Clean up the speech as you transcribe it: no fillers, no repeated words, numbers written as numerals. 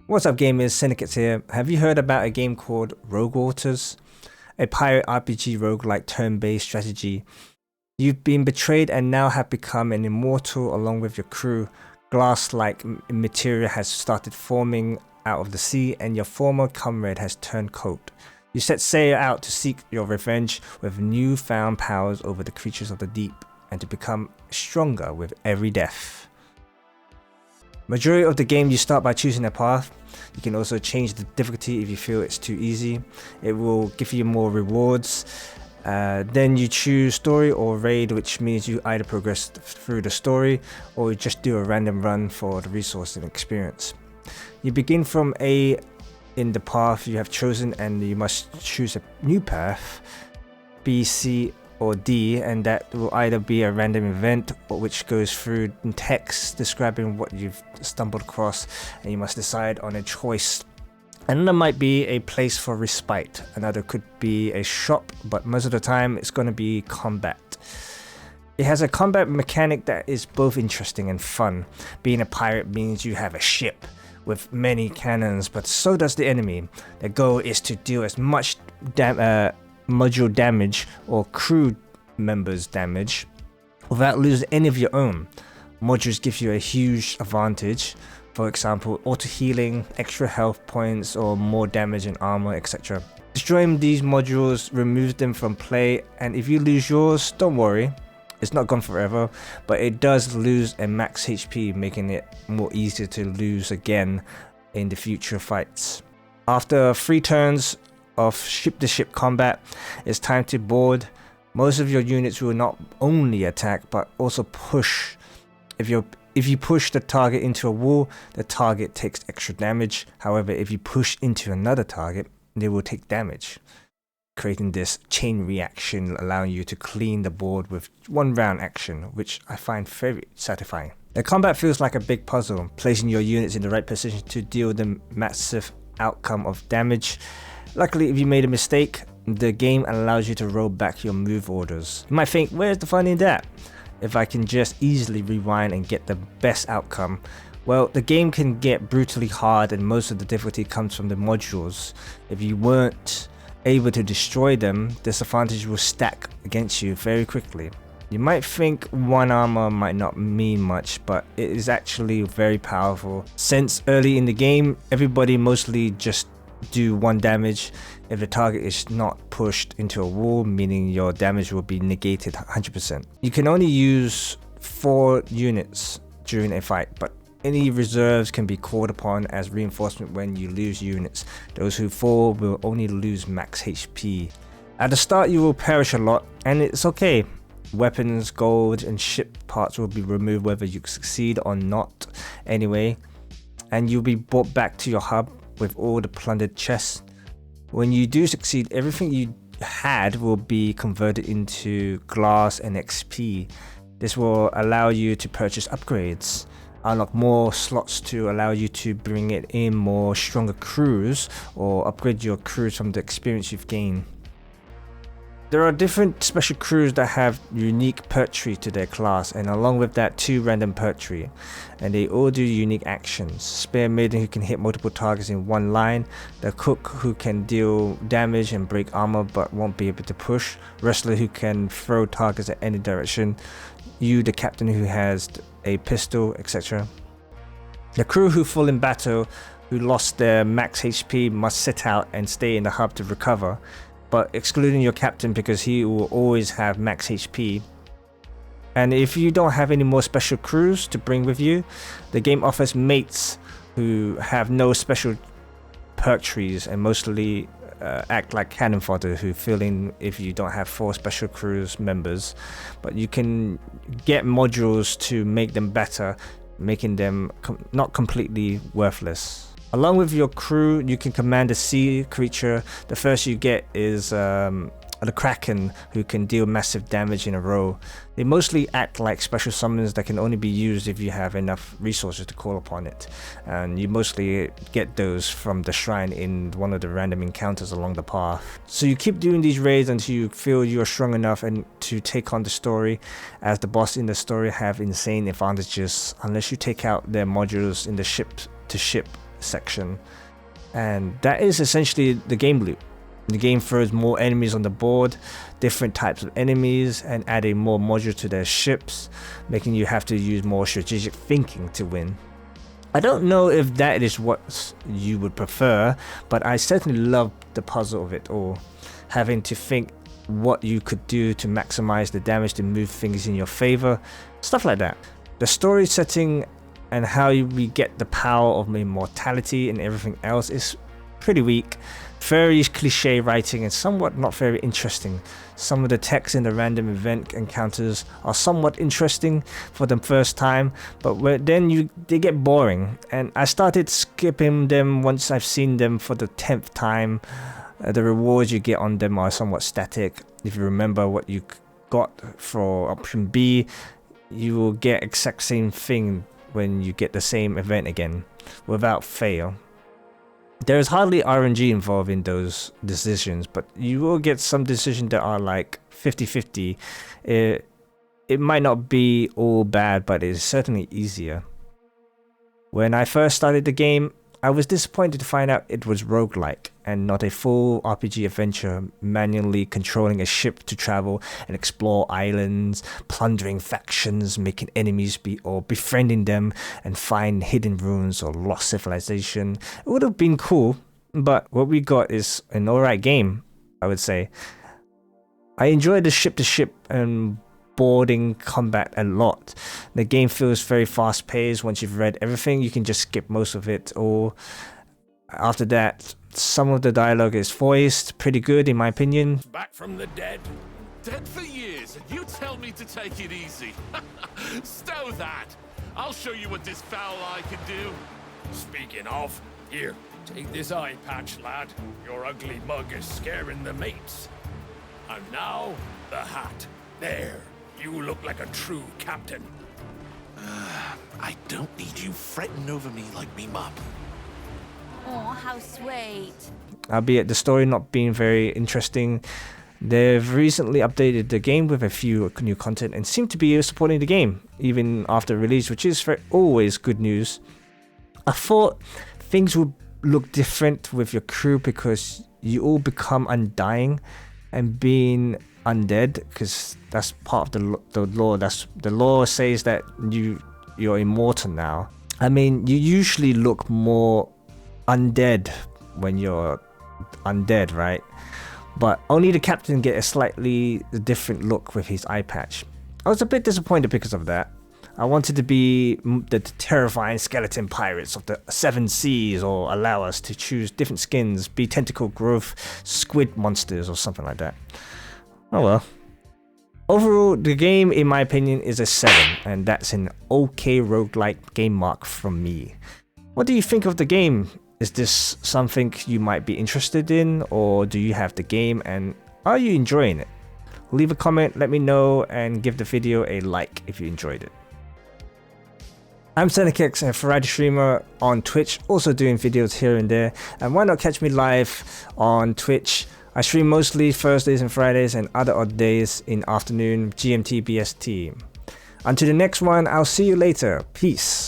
What's up gamers, Synarchyx here. Have you heard about a game called Rogue Waters? A pirate RPG roguelike turn-based strategy. You've been betrayed and now have become an immortal along with your crew. Glass-like material has started forming out of the sea and your former comrade has turned cold. You set sail out to seek your revenge with newfound powers over the creatures of the deep and to become stronger with every death. Majority of the game you start by choosing a path. You can also change the difficulty if you feel it's too easy. It will give you more rewards. Then you choose story or raid, which means you either progress through the story or you just do a random run for the resource and experience. You begin from A in the path you have chosen and you must choose a new path, B, C or D, and that will either be a random event or which goes through text describing what you've stumbled across and you must decide on a choice. Another might be a place for respite, another could be a shop, but most of the time it's going to be combat. It has a combat mechanic that is both interesting and fun. Being a pirate means you have a ship with many cannons, but so does the enemy. The goal is to deal as much module damage or crew members damage without losing any of your own. Modules give you a huge advantage, for example auto healing, extra health points or more damage and armor, etc. Destroying these modules removes them from play, and if you lose yours, don't worry, it's not gone forever, but it does lose a max HP, making it more easier to lose again in the future fights. After 3 turns of ship-to-ship combat, it's time to board. Most of your units will not only attack but also push. If you push the target into a wall, the target takes extra damage. However, if you push into another target, they will take damage, creating this chain reaction, allowing you to clean the board with one round action, which I find very satisfying. The combat feels like a big puzzle, placing your units in the right position to deal the massive outcome of damage. Luckily, if you made a mistake, the game allows you to roll back your move orders. You might think, where's the fun in that? If I can just easily rewind and get the best outcome. Well, the game can get brutally hard and most of the difficulty comes from the modules. If you weren't able to destroy them, disadvantage will stack against you very quickly. You might think one armor might not mean much, but it is actually very powerful. Since early in the game, everybody mostly just do 1 damage if the target is not pushed into a wall, meaning your damage will be negated 100%. You can only use 4 units during a fight, but any reserves can be called upon as reinforcement when you lose units. Those who fall will only lose max HP. At the start you will perish a lot, and it's okay. Weapons, gold and ship parts will be removed whether you succeed or not anyway, and you'll be brought back to your hub with all the plundered chests. When you do succeed, everything you had will be converted into glass and XP. This will allow you to purchase upgrades, unlock more slots to allow you to bring it in more stronger crews or upgrade your crews from the experience you've gained. There are different special crews that have unique pertry to their class, and along with that 2 random pertry, and they all do unique actions. Spear maiden who can hit multiple targets in one line, the cook who can deal damage and break armor but won't be able to push, wrestler who can throw targets at any direction, you the captain who has a pistol, etc. The crew who fall in battle who lost their max HP must sit out and stay in the hub to recover, but excluding your captain because he will always have max HP. And if you don't have any more special crews to bring with you, the game offers mates who have no special perk trees and mostly act like cannon fodder who fill in if you don't have 4 special crews members, but you can get modules to make them better, making them not completely worthless. Along with your crew, you can command a sea creature. The first you get is the Kraken, who can deal massive damage in a row. They mostly act like special summons that can only be used if you have enough resources to call upon it, and you mostly get those from the shrine in one of the random encounters along the path. So you keep doing these raids until you feel you're strong enough and to take on the story, as the boss in the story have insane advantages unless you take out their modules in the ship to ship section, and that is essentially the game loop. The game throws more enemies on the board, different types of enemies, and adding more modules to their ships, making you have to use more strategic thinking to win. I don't know if that is what you would prefer, but I certainly love the puzzle of it all, having to think what you could do to maximize the damage to move things in your favor, stuff like that. The story setting and how we get the power of immortality and everything else is pretty weak, very cliche writing and somewhat not very interesting. Some of the text in the random event encounters are somewhat interesting for the first time, but then they get boring, and I started skipping them once I've seen them for the 10th time. The rewards you get on them are somewhat static. If you remember what you got for option B, you will get exact same thing when you get the same event again without fail. There is hardly RNG involved in those decisions, but you will get some decisions that are like 50-50. It might not be all bad, but it is certainly easier. When I first started the game, I was disappointed to find out it was roguelike and not a full RPG adventure, manually controlling a ship to travel and explore islands, plundering factions, making enemies or befriending them and find hidden ruins or lost civilization. It would have been cool, but what we got is an alright game, I would say. I enjoyed the ship-to-ship and boarding combat a lot. The game feels very fast paced. Once you've read everything, you can just skip most of it, or after that, some of the dialogue is voiced pretty good in my opinion. Back from the dead. Dead for years, and you tell me to take it easy. Stow that. I'll show you what this foul eye can do. Speaking of, here, take this eye patch, lad. Your ugly mug is scaring the mates. And now, the hat. There. You look like a true captain. I don't need you fretting over me like me mum. Oh, how sweet. Albeit the story not being very interesting, they've recently updated the game with a few new content and seem to be supporting the game even after release, which is always good news. I thought things would look different with your crew because you all become undying and being undead, because that's part of the lore. The lore says that you're immortal now. I mean, you usually look more undead when you're undead, right? But only the captain get a slightly different look with his eye patch. I was a bit disappointed because of that. I wanted to be the terrifying skeleton pirates of the 7 seas, or allow us to choose different skins, be tentacle growth squid monsters or something like that. Oh well. Overall, the game, in my opinion, is a 7, and that's an okay roguelike game mark from me. What do you think of the game? Is this something you might be interested in, or do you have the game and are you enjoying it? Leave a comment, let me know, and give the video a like if you enjoyed it. I'm Synarchyx, a variety streamer on Twitch, also doing videos here and there, and why not catch me live on Twitch? I stream mostly Thursdays and Fridays and other odd days in afternoon GMT BST. Until the next one, I'll see you later. Peace.